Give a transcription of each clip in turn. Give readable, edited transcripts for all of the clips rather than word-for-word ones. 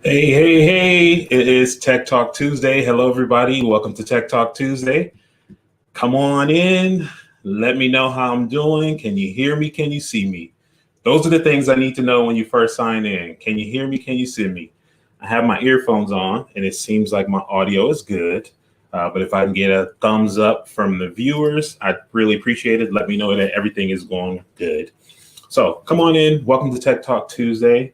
Hey, it is Tech Talk Tuesday. Hello, everybody. Welcome to Tech Talk Tuesday. Come on in. Let me know how I'm doing. Can you hear me? Can you see me? Those are the things I need to know when you first sign in. Can you hear me? Can you see me? I have my earphones on, and it seems like my audio is good. But if I can get a thumbs up from the viewers, I'd really appreciate it. Let me know that everything is going good. So come on in. Welcome to Tech Talk Tuesday.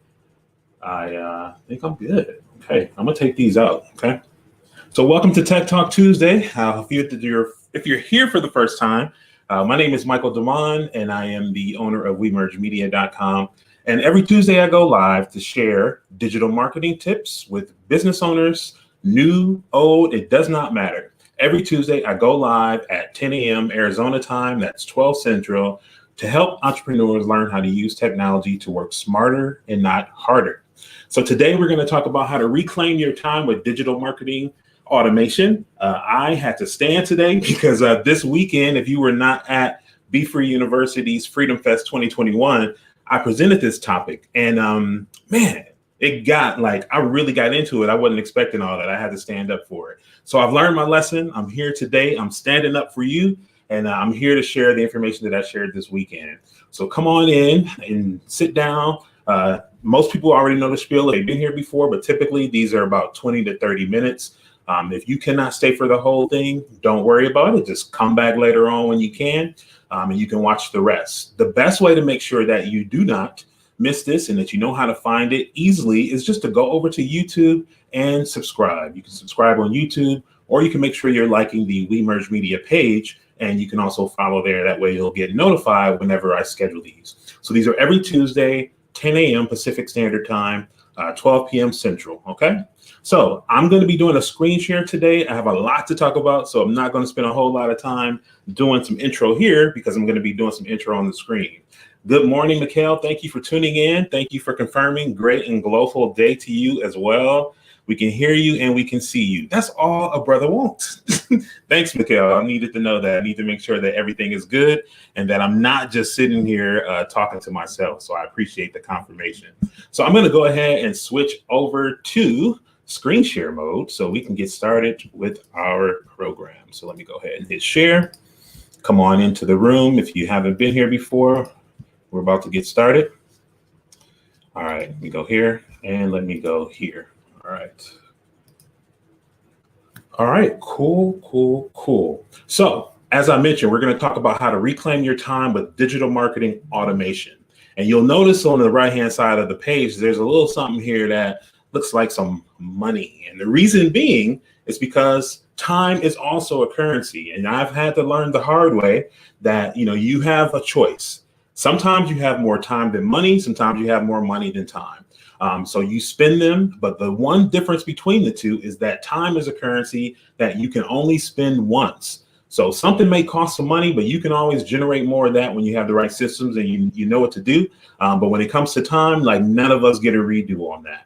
I think I'm good. Okay, I'm gonna take these out. Okay, so welcome to Tech Talk Tuesday. If you're here for the first time, my name is Michael Damon, and I am the owner of WeMergeMedia.com. And every Tuesday, I go live to share digital marketing tips with business owners, new, old. It does not matter. Every Tuesday, I go live at 10 a.m. Arizona time. That's 12 Central, to help entrepreneurs learn how to use technology to work smarter and not harder. So today we're going to talk about how to reclaim your time with digital marketing automation. I had to stand today because this weekend, if you were not at Be Free University's Freedom Fest 2021, I presented this topic, and man, I really got into it. I wasn't expecting all that. I had to stand up for it. So I've learned my lesson. I'm here today. I'm standing up for you, and I'm here to share the information that I shared this weekend. So come on in and sit down. Most people already know the spiel. They've been here before, but typically these are about 20 to 30 minutes. If you cannot stay for the whole thing, don't worry about it. Just come back later on when you can, and you can watch the rest. The best way to make sure that you do not miss this and that you know how to find it easily is just to go over to YouTube and subscribe. You can subscribe on YouTube, or you can make sure you're liking the WeMerge Media page, and you can also follow there. That way you'll get notified whenever I schedule these. So these are every Tuesday, 10 a.m. Pacific Standard Time, 12 p.m. Central, okay? So I'm going to be doing a screen share today. I have a lot to talk about, so I'm not going to spend a whole lot of time doing some intro here because I'm going to be doing some intro on the screen. Good morning, Mikhail. Thank you for tuning in. Thank you for confirming. Great and glowful day to you as well. We can hear you and we can see you. That's all a brother wants. Thanks, Mikhail. I needed to know that. I need to make sure that everything is good and that I'm not just sitting here talking to myself. So I appreciate the confirmation. So I'm going to go ahead and switch over to screen share mode so we can get started with our program. So let me go ahead and hit share. Come on into the room if you haven't been here before. We're about to get started. All right, let me go here and let me go here. All right, cool. So as I mentioned, we're going to talk about how to reclaim your time with digital marketing automation. And you'll notice on the right-hand side of the page, there's a little something here that looks like some money. And the reason being is because time is also a currency. And I've had to learn the hard way that, you have a choice. Sometimes you have more time than money. Sometimes you have more money than time. So you spend them, but the one difference between the two is that time is a currency that you can only spend once. So something may cost some money, but you can always generate more of that when you have the right systems and you know what to do. But when it comes to time, like none of us get a redo on that.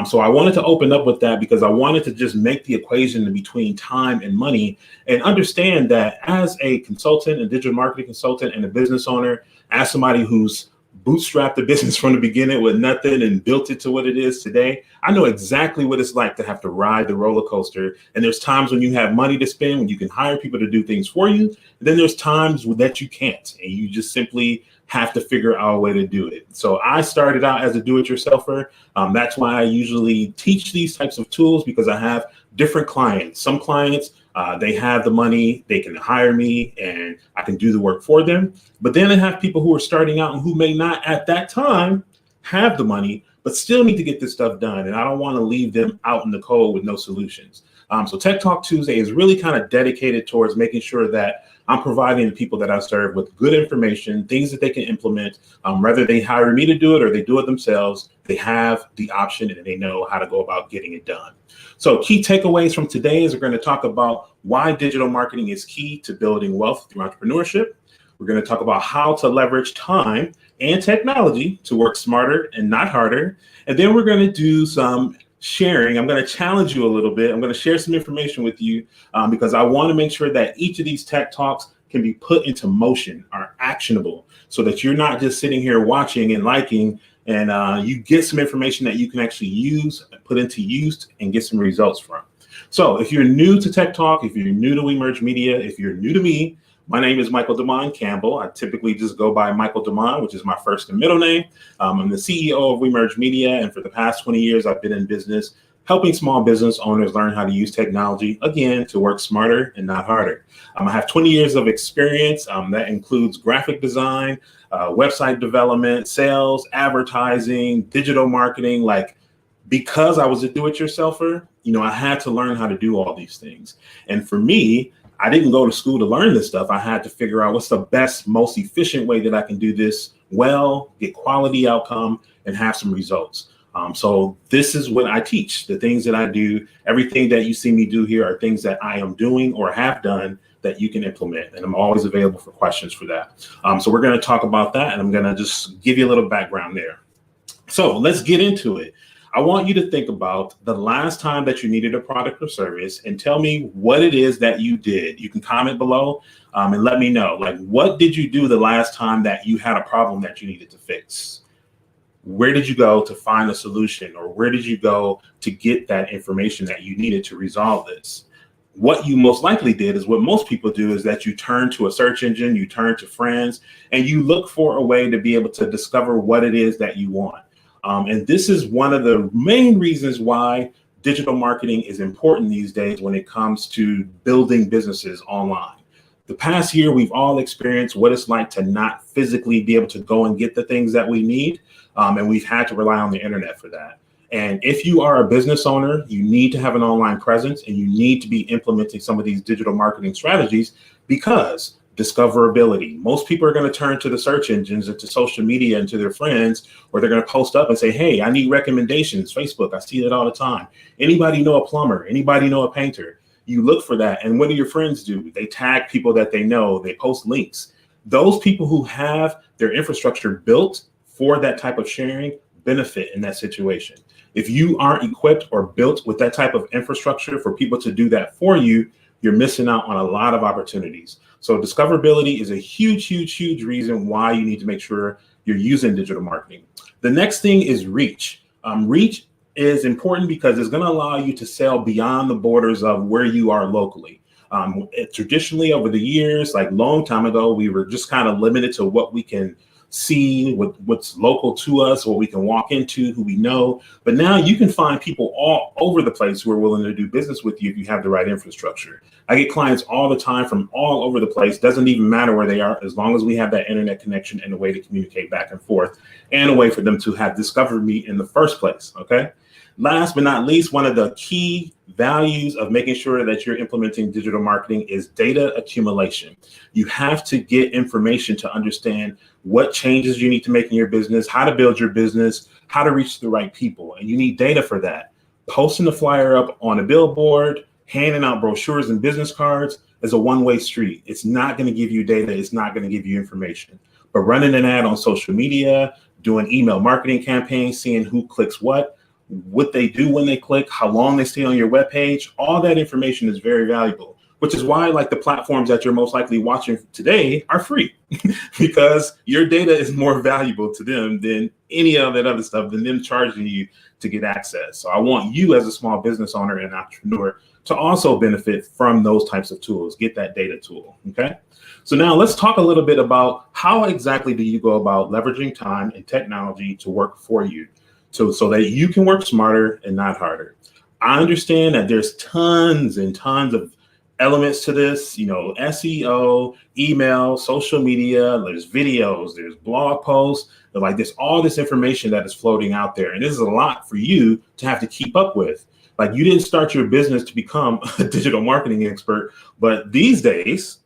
So I wanted to open up with that because I wanted to just make the equation between time and money and understand that as a consultant, a digital marketing consultant and a business owner, as somebody who's bootstrapped the business from the beginning with nothing and built it to what it is today. I know exactly what it's like to have to ride the roller coaster. And there's times when you have money to spend, when you can hire people to do things for you. And then there's times that you can't, and you just simply have to figure out a way to do it. So I started out as a do-it-yourselfer. That's why I usually teach these types of tools, because I have different clients. Some clients, they have the money, they can hire me and I can do the work for them. But then I have people who are starting out and who may not at that time have the money, but still need to get this stuff done. And I don't want to leave them out in the cold with no solutions. So Tech Talk Tuesday is really kind of dedicated towards making sure that I'm providing the people that I serve with good information, things that they can implement. Whether they hire me to do it or they do it themselves, they have the option and they know how to go about getting it done. So key takeaways from today is we're going to talk about why digital marketing is key to building wealth through entrepreneurship. We're going to talk about how to leverage time and technology to work smarter and not harder. And then we're going to do some sharing. I'm going to challenge you a little bit. I'm going to share some information with you because I want to make sure that each of these tech talks can be put into motion, are actionable, so that you're not just sitting here watching and liking, and you get some information that you can actually use, put into use, and get some results from. So if you're new to Tech Talk, if you're new to WeMerge Media, if you're new to me, my name is Michael Damon Campbell. I typically just go by Michael Damon, which is my first and middle name. I'm the CEO of WeMerge Media, and for the past 20 years, I've been in business helping small business owners learn how to use technology, again, to work smarter and not harder. I have 20 years of experience. That includes graphic design, website development, sales, advertising, digital marketing. Because I was a do-it-yourselfer, I had to learn how to do all these things. And for me, I didn't go to school to learn this stuff. I had to figure out what's the best, most efficient way that I can do this well, get quality outcome, and have some results. So this is what I teach. The things that I do, everything that you see me do here are things that I am doing or have done that you can implement. And I'm always available for questions for that. So we're going to talk about that, and I'm going to just give you a little background there. So let's get into it. I want you to think about the last time that you needed a product or service and tell me what it is that you did. You can comment below and let me know, what did you do the last time that you had a problem that you needed to fix? Where did you go to find a solution, or where did you go to get that information that you needed to resolve this? What you most likely did is what most people do, is that you turn to a search engine, you turn to friends, and you look for a way to be able to discover what it is that you want. And this is one of the main reasons why digital marketing is important these days when it comes to building businesses online. The past year, we've all experienced what it's like to not physically be able to go and get the things that we need. And we've had to rely on the internet for that. And if you are a business owner, you need to have an online presence, and you need to be implementing some of these digital marketing strategies, because discoverability. Most people are going to turn to the search engines and to social media and to their friends, or they're going to post up and say, hey, I need recommendations. Facebook, I see that all the time. Anybody know a plumber? Anybody know a painter? You look for that. And what do your friends do? They tag people that they know. They post links. Those people who have their infrastructure built for that type of sharing benefit in that situation. If you aren't equipped or built with that type of infrastructure for people to do that for you, you're missing out on a lot of opportunities. So discoverability is a huge, huge, huge reason why you need to make sure you're using digital marketing. The next thing is reach. Reach is important because it's going to allow you to sell beyond the borders of where you are locally. Traditionally, over the years, long time ago, we were just kind of limited to what we can see, what's local to us, what we can walk into, who we know. But now you can find people all over the place who are willing to do business with you if you have the right infrastructure. I get clients all the time from all over the place. Doesn't even matter where they are, as long as we have that internet connection and a way to communicate back and forth, and a way for them to have discovered me in the first place. Okay. Last but not least, one of the key values of making sure that you're implementing digital marketing is data accumulation. You have to get information to understand what changes you need to make in your business, how to build your business, how to reach the right people. And you need data for that. Posting the flyer up on a billboard, handing out brochures and business cards is a one-way street. It's not going to give you data. It's not going to give you information. But running an ad on social media, doing email marketing campaigns, seeing who clicks what they do when they click, how long they stay on your webpage, all that information is very valuable. which is why like the platforms that you're most likely watching today are free because your data is more valuable to them than any of that other stuff, than them charging you to get access. So I want you as a small business owner and entrepreneur to also benefit from those types of tools, get that data tool, okay? So now let's talk a little bit about how exactly do you go about leveraging time and technology to work for you, so that you can work smarter and not harder. I understand that there's tons and tons of elements to this, SEO, email, social media, there's videos, there's blog posts, like there's all this information that is floating out there. And this is a lot for you to have to keep up with. Like you didn't start your business to become a digital marketing expert, but these days,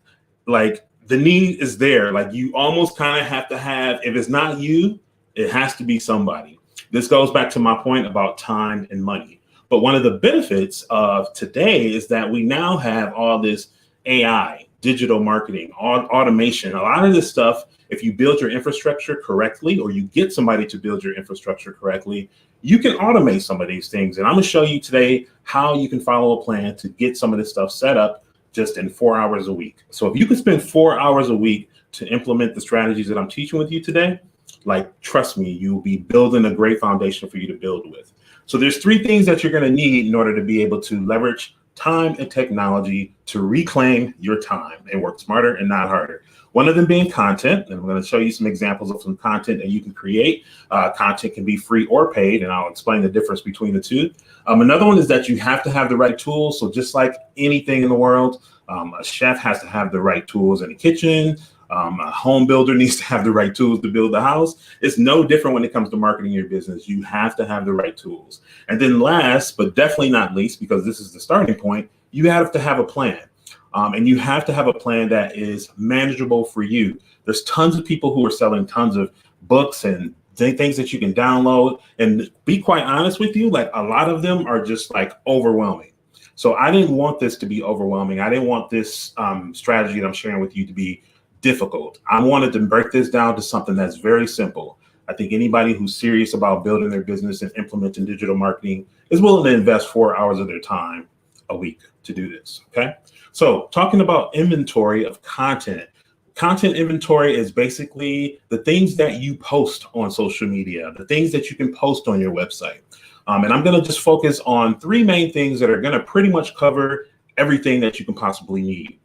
like the need is there. Like you almost kind of have to have, if it's not you, it has to be somebody. This goes back to my point about time and money. But one of the benefits of today is that we now have all this AI, digital marketing, automation, a lot of this stuff. If you build your infrastructure correctly, or you get somebody to build your infrastructure correctly, you can automate some of these things. And I'm going to show you today how you can follow a plan to get some of this stuff set up just in 4 hours a week. So if you could spend 4 hours a week to implement the strategies that I'm teaching with you today, like, trust me, you'll be building a great foundation for you to build with. So there's 3 things that you're going to need in order to be able to leverage time and technology to reclaim your time and work smarter and not harder. One of them being content, and I'm going to show you some examples of some content that you can create. Content can be free or paid, and I'll explain the difference between the two. Another one is that you have to have the right tools. So just like anything in the world, a chef has to have the right tools in the kitchen. A home builder needs to have the right tools to build the house. It's no different when it comes to marketing your business. You have to have the right tools. And then last, but definitely not least, because this is the starting point, you have to have a plan. And you have to have a plan that is manageable for you. There's tons of people who are selling tons of books and things that you can download. And be quite honest with you, like a lot of them are just like overwhelming. So I didn't want this to be overwhelming. I didn't want this strategy that I'm sharing with you to be difficult. I wanted to break this down to something that's very simple. I think anybody who's serious about building their business and implementing digital marketing is willing to invest 4 hours of their time a week to do this, okay? So talking about inventory of content. Content inventory is basically the things that you post on social media, the things that you can post on your website. And I'm going to just focus on 3 main things that are going to pretty much cover everything that you can possibly need.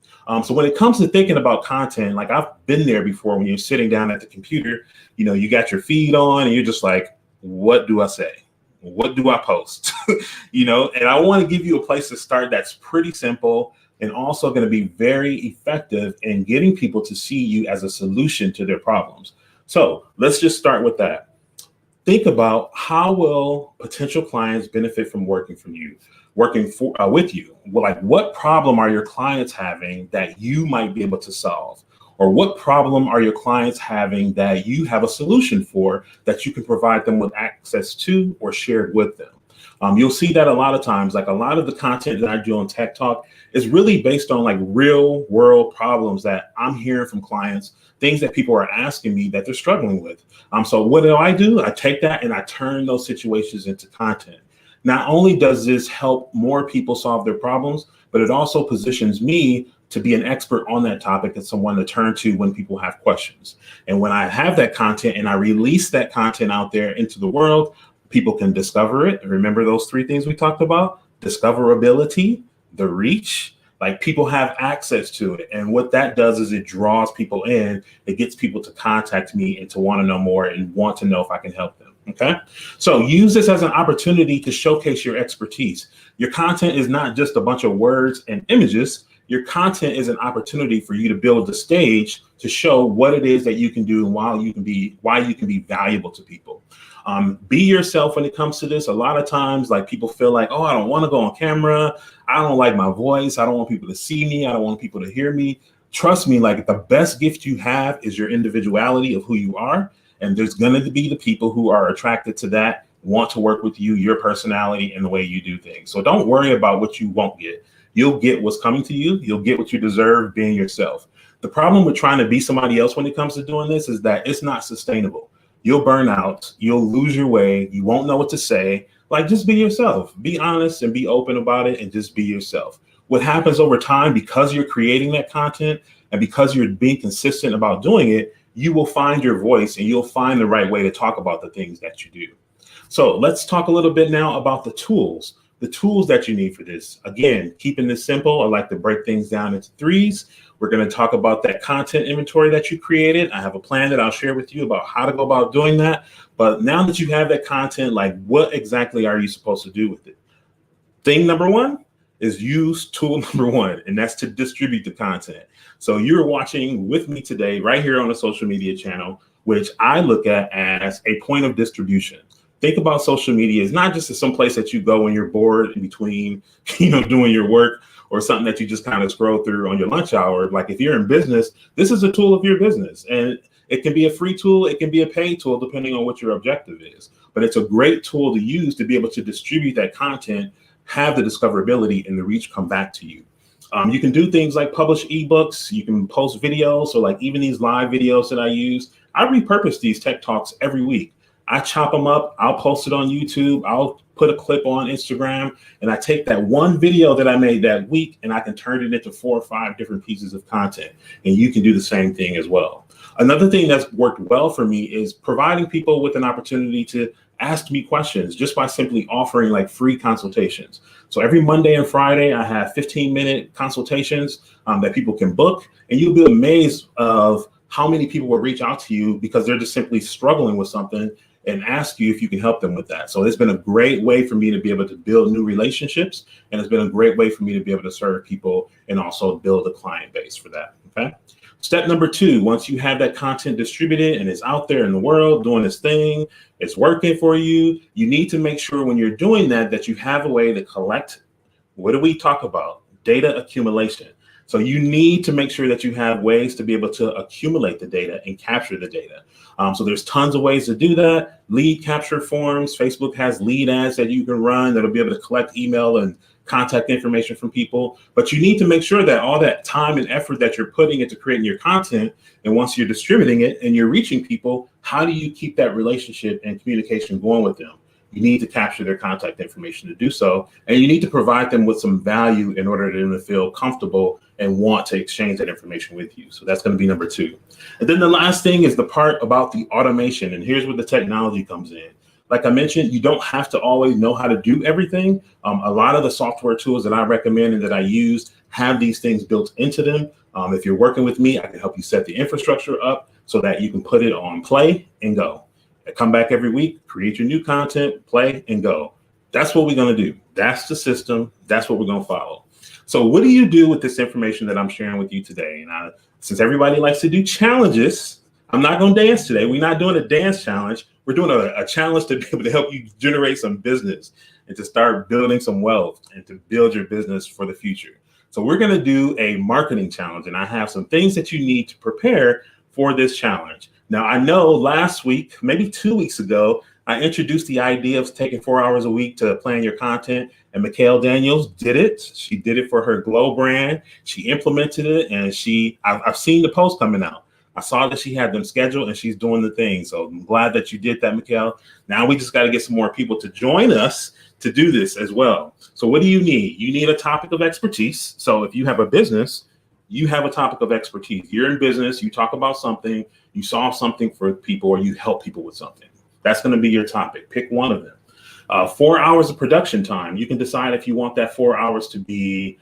So when it comes to thinking about content, like I've been there before, when you're sitting down at the computer, you got your feed on and you're just like, what do I say? What do I post? And I want to give you a place to start that's pretty simple and also going to be very effective in getting people to see you as a solution to their problems. So let's just start with that. Think about how will potential clients benefit from working with you. Like, what problem are your clients having that you might be able to solve? Or what problem are your clients having that you have a solution for that you can provide them with access to or shared with them? You'll see that a lot of times, like a lot of the content that I do on Tech Talk is really based on like real world problems that I'm hearing from clients, things that people are asking me that they're struggling with. So what do? I take that and I turn those situations into content. Not only does this help more people solve their problems, but it also positions me to be an expert on that topic and someone to turn to when people have questions. And when I have that content and I release that content out there into the world, people can discover it. Remember those 3 things we talked about: discoverability, the reach, like people have access to it. And what that does is it draws people in. It gets people to contact me and to want to know more and want to know if I can help them. Okay. So use this as an opportunity to showcase your expertise. Your content is not just a bunch of words and images. Your content is an opportunity for you to build the stage to show what it is that you can do and why you can be valuable to people. Be yourself when it comes to this. A lot of times, like, people feel like, oh, I don't want to go on camera. I don't like my voice. I don't want people to see me. I don't want people to hear me. Trust me, like, the best gift you have is your individuality of who you are. And there's going to be the people who are attracted to that, want to work with you, your personality, and the way you do things. So don't worry about what you won't get. You'll get what's coming to you. You'll get what you deserve being yourself. The problem with trying to be somebody else when it comes to doing this is that it's not sustainable. You'll burn out. You'll lose your way. You won't know what to say. Like, just be yourself. Be honest and be open about it and just be yourself. what happens over time, because you're creating that content and because you're being consistent about doing it, you will find your voice and you'll find the right way to talk about the things that you do. So let's talk a little bit now about the tools that you need for this. Again, keeping this simple, I like to break things down into threes. We're going to talk about that content inventory that you created. I have a plan that I'll share with you about how to go about doing that. But now that you have that content, like, what exactly are you supposed to do with it? Thing number one is use tool number one, and that's to distribute the content. So you're watching with me today right here on the social media channel, which I look at as a point of distribution. Think about social media as not just as some place that you go when you're bored in between, doing your work, or something that you just kind of scroll through on your lunch hour. Like, if you're in business, this is a tool of your business, and it can be a free tool, it can be a paid tool, depending on what your objective is. But it's a great tool to use to be able to distribute that content, have the discoverability and the reach come back to you. You can do things like publish ebooks, you can post videos, or like even these live videos that I use. I repurpose these tech talks every week. I chop them up, I'll post it on YouTube, I'll put a clip on Instagram, and I take that one video that I made that week and I can turn it into 4 or 5 different pieces of content. And you can do the same thing as well. Another thing that's worked well for me is providing people with an opportunity to ask me questions just by simply offering like free consultations. So every Monday and Friday, I have 15-minute consultations that people can book, and you'll be amazed of how many people will reach out to you because they're just simply struggling with something and ask you if you can help them with that. So it's been a great way for me to be able to build new relationships, and it's been a great way for me to be able to serve people and also build a client base for that. Okay. Step number 2, once you have that content distributed and it's out there in the world doing its thing, it's working for you, you need to make sure when you're doing that, that you have a way to collect, what do we talk about? Data accumulation. So you need to make sure that you have ways to be able to accumulate the data and capture the data. So there's tons of ways to do that. Lead capture forms. Facebook has lead ads that you can run that'll be able to collect email and contact information from people. But you need to make sure that all that time and effort that you're putting into creating your content, and once you're distributing it and you're reaching people, how do you keep that relationship and communication going with them? You need to capture their contact information to do so, and you need to provide them with some value in order for them to feel comfortable and want to exchange that information with you. So that's going to be number 2. And then the last thing is the part about the automation, and here's where the technology comes in. Like I mentioned, you don't have to always know how to do everything. A lot of the software tools that I recommend and that I use have these things built into them. If you're working with me, I can help you set the infrastructure up so that you can put it on play and go. Come back every week, create your new content, play and go. That's what we're going to do. That's the system. That's what we're going to follow. So what do you do with this information that I'm sharing with you today? And since everybody likes to do challenges, I'm not going to dance today. We're not doing a dance challenge. We're doing a challenge to be able to help you generate some business and to start building some wealth and to build your business for the future. So we're going to do a marketing challenge, and I have some things that you need to prepare for this challenge. Now, I know last week, maybe 2 weeks ago, I introduced the idea of taking 4 hours a week to plan your content, and Mikhail Daniels did it. She did it for her Glow brand. She implemented it, and I've seen the post coming out. I saw that she had them scheduled and she's doing the thing. So I'm glad that you did that, Mikhail. Now we just got to get some more people to join us to do this as well. So what do you need? You need a topic of expertise. So if you have a business, you have a topic of expertise. You're in business, you talk about something, you solve something for people, or you help people with something. That's going to be your topic. Pick one of them. 4 hours of production time. You can decide if you want that 4 hours to be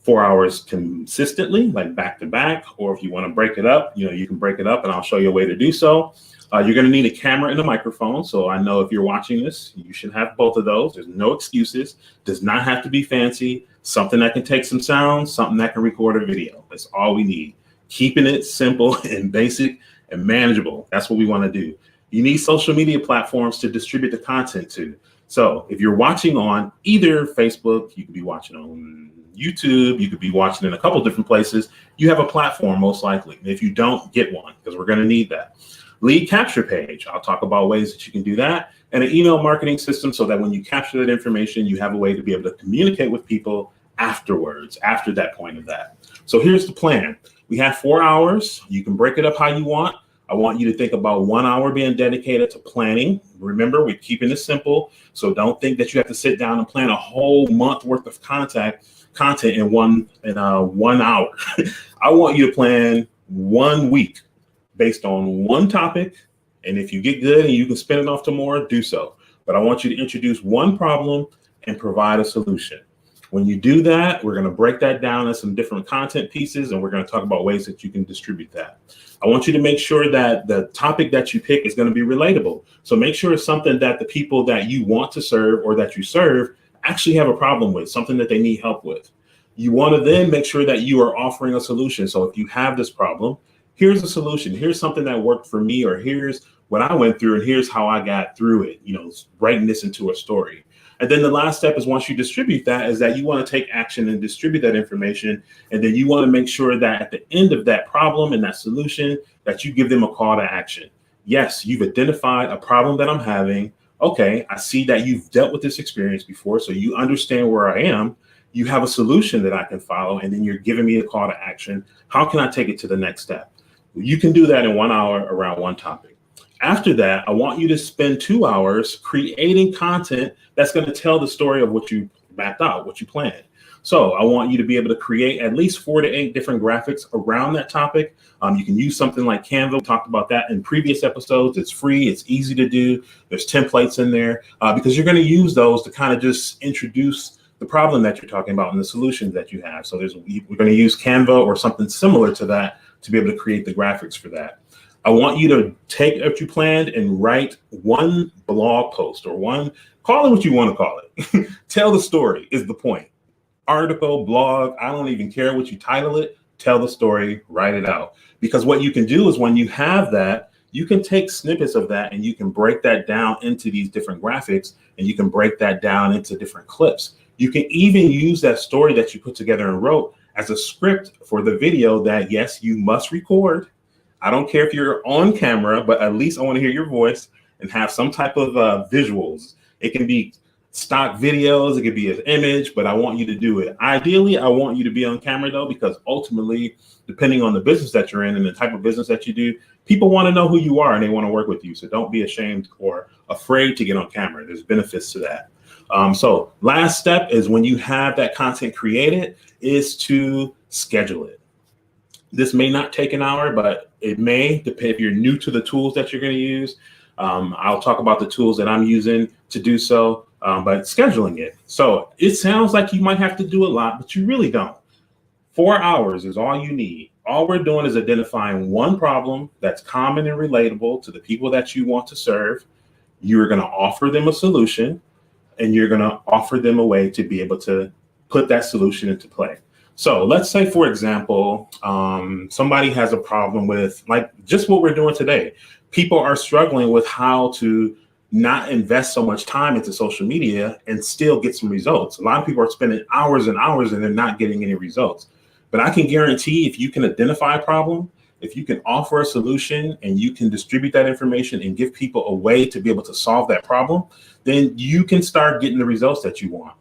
4 hours consistently, like back to back, or if you want to break it up, you can break it up, and I'll show you a way to do so. You're going to need a camera and a microphone. So I know if you're watching this, you should have both of those. There's no excuses. Does not have to be fancy. Something that can take some sound, something that can record a video. That's all we need. Keeping it simple and basic and manageable. That's what we want to do. You need social media platforms to distribute the content to. So if you're watching on either Facebook, you could be watching on YouTube, you could be watching in a couple different places. You have a platform most likely. And if you don't, get one, because we're going to need that. Lead capture page. I'll talk about ways that you can do that. And an email marketing system so that when you capture that information, you have a way to be able to communicate with people afterwards, after that point of that. So here's the plan. We have 4 hours. You can break it up how you want. I want you to think about 1 hour being dedicated to planning. Remember, we're keeping it simple. So don't think that you have to sit down and plan a whole month worth of content content in 1 hour. I want you to plan 1 week based on one topic. And if you get good and you can spin it off to more, do so. But I want you to introduce one problem and provide a solution. When you do that, we're going to break that down in some different content pieces, and we're going to talk about ways that you can distribute that. I want you to make sure that the topic that you pick is going to be relatable. So make sure it's something that the people that you want to serve or that you serve actually have a problem with, something that they need help with. You want to then make sure that you are offering a solution. So if you have this problem, here's a solution. Here's something that worked for me, or here's what I went through, and here's how I got through it, writing this into a story. And then the last step is, once you distribute that, is that you want to take action and distribute that information. And then you want to make sure that at the end of that problem and that solution, that you give them a call to action. Yes, you've identified a problem that I'm having. Okay, I see that you've dealt with this experience before, so you understand where I am. You have a solution that I can follow, and then you're giving me a call to action. How can I take it to the next step? You can do that in 1 hour around one topic. After that, I want you to spend 2 hours creating content that's going to tell the story of what you mapped out, what you planned. So I want you to be able to create at least 4 to 8 different graphics around that topic. You can use something like Canva. We talked about that in previous episodes. It's free. It's easy to do. There's templates in there because you're going to use those to kind of just introduce the problem that you're talking about and the solutions that you have. So we're going to use Canva or something similar to that to be able to create the graphics for that. I want you to take what you planned and write one blog post, or call it what you want to call it. Tell the story is the point. Article, blog, I don't even care what you title it. Tell the story, write it out. Because what you can do is, when you have that, you can take snippets of that and you can break that down into these different graphics, and you can break that down into different clips. You can even use that story that you put together and wrote as a script for the video that, yes, you must record. I don't care if you're on camera, but at least I want to hear your voice and have some type of visuals. It can be stock videos, it could be an image, but I want you to do it. Ideally, I want you to be on camera though, because ultimately, depending on the business that you're in and the type of business that you do, people want to know who you are and they want to work with you. So don't be ashamed or afraid to get on camera. There's benefits to that. So last step is, when you have that content created, is to schedule it. This may not take an hour, but it may depend if you're new to the tools that you're going to use. I'll talk about the tools that I'm using to do so, but scheduling it. So it sounds like you might have to do a lot, but you really don't. 4 hours is all you need. All we're doing is identifying one problem that's common and relatable to the people that you want to serve. You're going to offer them a solution, and you're going to offer them a way to be able to put that solution into play. So let's say, for example, somebody has a problem with, like, just what we're doing today. People are struggling with how to not invest so much time into social media and still get some results. A lot of people are spending hours and hours and they're not getting any results. But I can guarantee, if you can identify a problem, if you can offer a solution and you can distribute that information and give people a way to be able to solve that problem, then you can start getting the results that you want.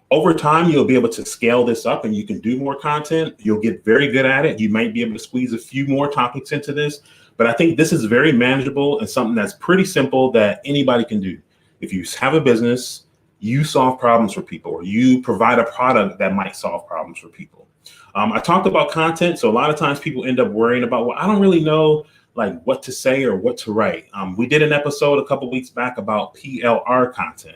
Over time, you'll be able to scale this up and you can do more content. You'll get very good at it. You might be able to squeeze a few more topics into this, but I think this is very manageable and something that's pretty simple that anybody can do. If you have a business, you solve problems for people, or you provide a product that might solve problems for people. I talked about content. So a lot of times people end up worrying about, well, I don't really know like what to say or what to write. We did an episode a couple weeks back about PLR content.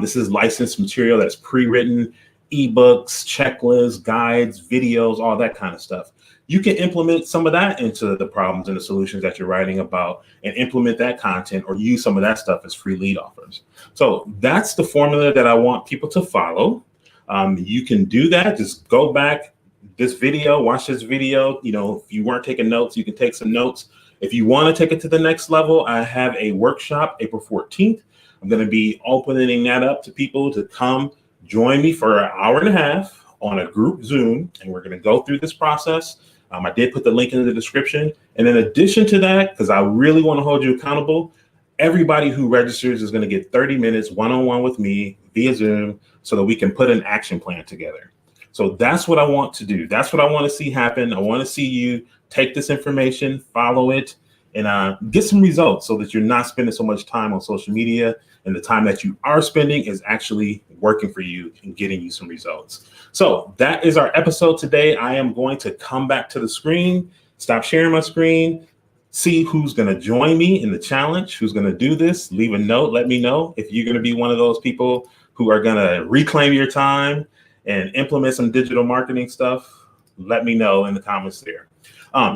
This is licensed material that's pre-written, ebooks, checklists, guides, videos, all that kind of stuff. You can implement some of that into the problems and the solutions that you're writing about, and implement that content or use some of that stuff as free lead offers. So that's the formula that I want people to follow. You can do that. Just go back this video, watch this video. If you weren't taking notes, you can take some notes. If you want to take it to the next level, I have a workshop April 14th. I'm going to be opening that up to people to come join me for an hour and a half on a group Zoom, and we're going to go through this process. I did put the link in the description. And in addition to that, because I really want to hold you accountable, everybody who registers is going to get 30 minutes one-on-one with me via Zoom so that we can put an action plan together. So that's what I want to do. That's what I want to see happen. I want to see you take this information, follow it, and get some results so that you're not spending so much time on social media, and the time that you are spending is actually working for you and getting you some results. So that is our episode today. I am going to come back to the screen, stop sharing my screen, see who's going to join me in the challenge, who's going to do this. Leave a note. Let me know if you're going to be one of those people who are going to reclaim your time and implement some digital marketing stuff. Let me know in the comments there.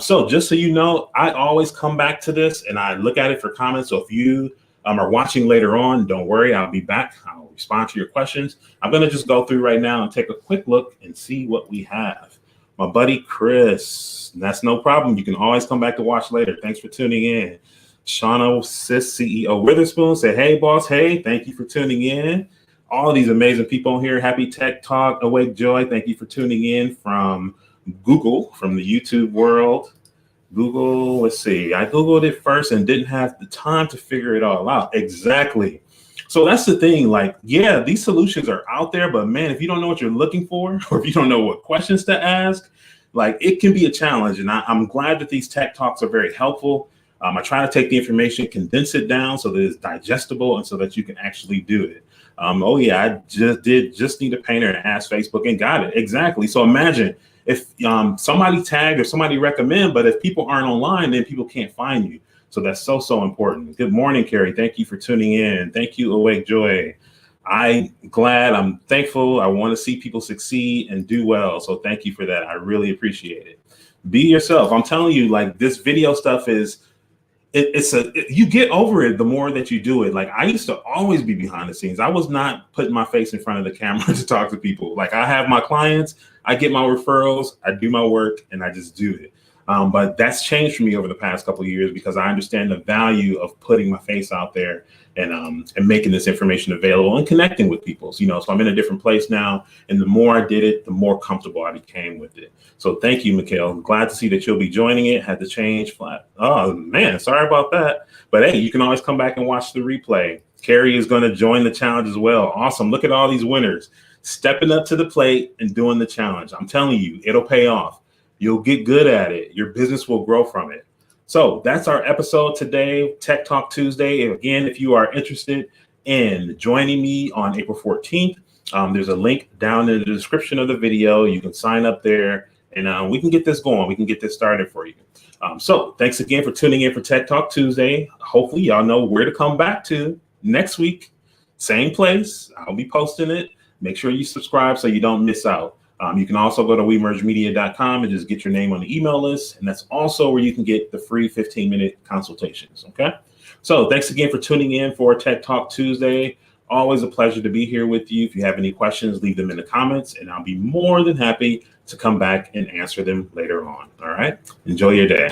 So just so you know, I always come back to this and I look at it for comments. So if you are watching later on, don't worry, I'll be back. I'll respond to your questions. I'm going to just go through right now and take a quick look and see what we have. My buddy Chris, that's no problem. You can always come back to watch later. Thanks for tuning in. Shauna Sis, CEO Witherspoon, said, hey, boss. Hey, thank you for tuning in. All of these amazing people here. Happy Tech Talk, Awake Joy. Thank you for tuning in from Google, from the YouTube world. Google, let's see. I Googled it first and didn't have the time to figure it all out. Exactly. So that's the thing. Like, yeah, these solutions are out there, but man, if you don't know what you're looking for, or if you don't know what questions to ask, like it can be a challenge. And I'm glad that these tech talks are very helpful. I try to take the information, condense it down so that it's digestible and so that you can actually do it. Oh yeah, I just need a painter and ask Facebook and got it. Exactly. So imagine if somebody tagged or somebody recommend, but if people aren't online, then people can't find you. So that's so important. Good morning, Carrie. Thank you for tuning in. Thank you, Awake Joy. I'm thankful. I want to see people succeed and do well. So thank you for that. I really appreciate it. Be yourself. I'm telling you, like this video stuff is, you get over it the more that you do it. Like I used to always be behind the scenes. I was not putting my face in front of the camera to talk to people. Like I have my clients, I get my referrals, I do my work, and I just do it. But that's changed for me over the past couple of years because I understand the value of putting my face out there and making this information available and connecting with people. So, so I'm in a different place now. And the more I did it, the more comfortable I became with it. So thank you, Mikhail. I'm glad to see that you'll be joining it. Had to change flat. Oh, man, sorry about that. But hey, you can always come back and watch the replay. Carrie is going to join the challenge as well. Awesome. Look at all these winners stepping up to the plate and doing the challenge. I'm telling you, it'll pay off. You'll get good at it. Your business will grow from it. So that's our episode today, Tech Talk Tuesday. Again, if you are interested in joining me on April 14th, there's a link down in the description of the video. You can sign up there and we can get this going. We can get this started for you. So thanks again for tuning in for Tech Talk Tuesday. Hopefully y'all know where to come back to next week. Same place. I'll be posting it. Make sure you subscribe so you don't miss out. You can also go to wemergemedia.com and just get your name on the email list. And that's also where you can get the free 15-minute consultations. Okay. So thanks again for tuning in for Tech Talk Tuesday. Always a pleasure to be here with you. If you have any questions, leave them in the comments and I'll be more than happy to come back and answer them later on. All right. Enjoy your day.